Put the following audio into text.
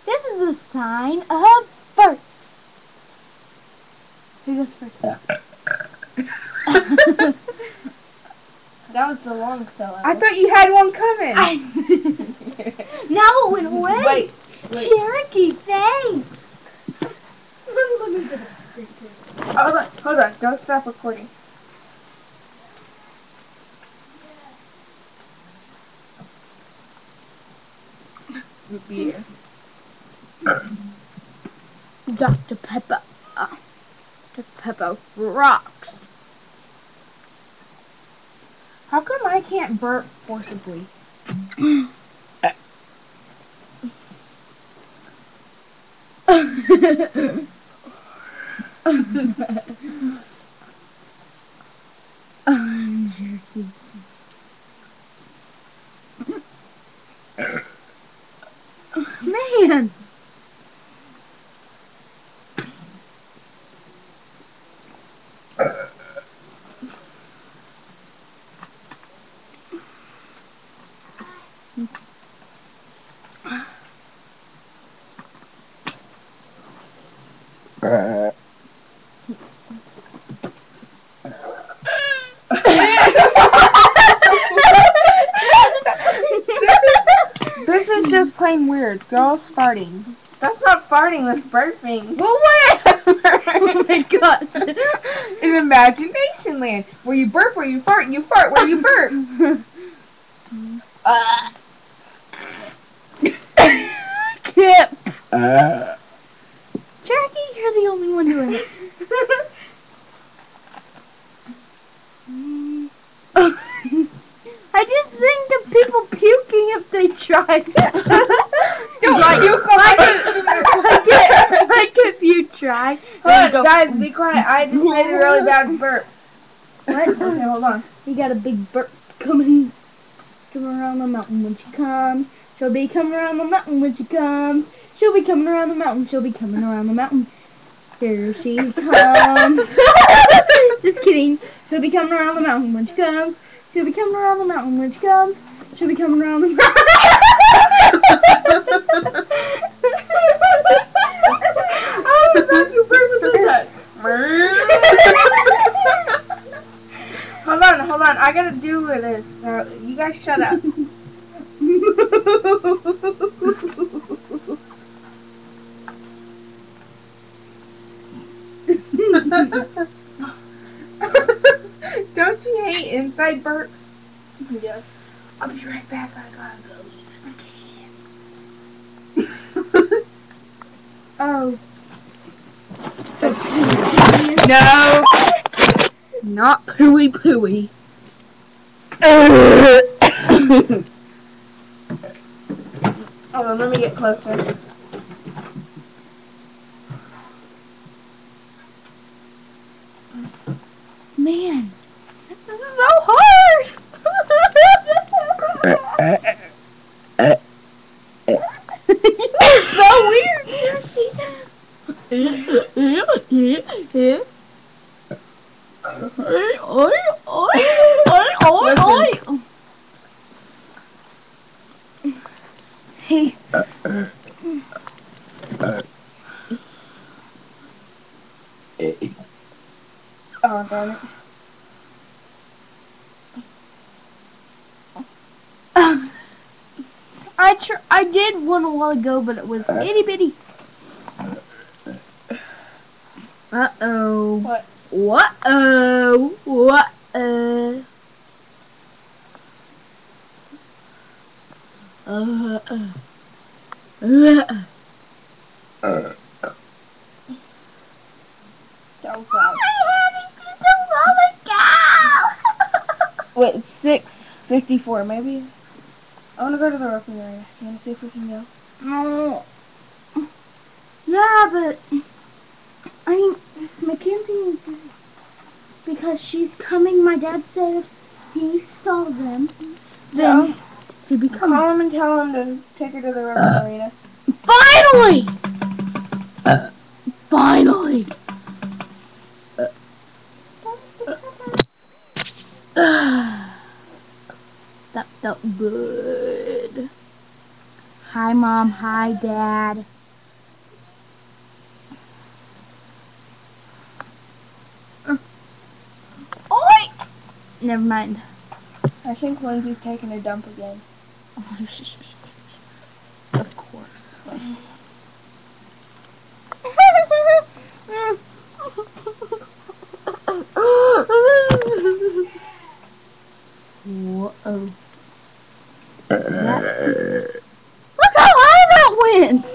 This is a sign of burp. Who goes first? That was the long fellow. I thought you had one coming. Now it went away. Wait. Cherokee, thanks. Hold on. Don't stop recording. Root beer. Dr. Pepper. Dr. Pepper rocks. How come I can't burp forcibly? Jerky. Man. This is just plain weird. Girls farting. That's not farting, that's burping. Well, whatever. Oh my gosh. In imagination land. Where you burp, where you fart, and you fart where you burp. Kip. Jackie, you're the only one doing it. I just think of people puking if they try. Don't puke like if you try. Hold on, guys, be quiet. I just made a really bad burp. What? Okay, hold on. We got a big burp coming around the mountain when she comes. She'll be coming around the mountain when she comes. She'll be coming around the mountain. She'll be coming around the mountain. Here she comes. Just kidding. She'll be coming around the mountain when she comes. She'll be coming around the mountain when she comes. She'll be coming around the mountain. Oh, I thought you burped that. Hold on. I gotta do with this. Now, you guys shut up. Don't you hate inside burps? Yes. I'll be right back. I gotta go use some can. Oh. No. Not pooey pooey. Hold on, let me get closer. Man, this is so hard. So weird. Hey. Oh, darn it. I did one a while ago, but it was itty bitty. Uh-oh. What? What-oh. What-oh. That was loud. Wait, it's 6:54, maybe? I want to go to the roping area. You want to see if we can go? No. Yeah, but I mean, Mackenzie, because she's coming. My dad said if he saw them, then Yeah. she'd be coming. Call him and tell him to take her to the roping arena. Finally! Finally! That felt good. Hi, Mom. Hi, Dad. Oi! Never mind. I think Lindsay's taking a dump again. Of course. Whoa. Look how high that went!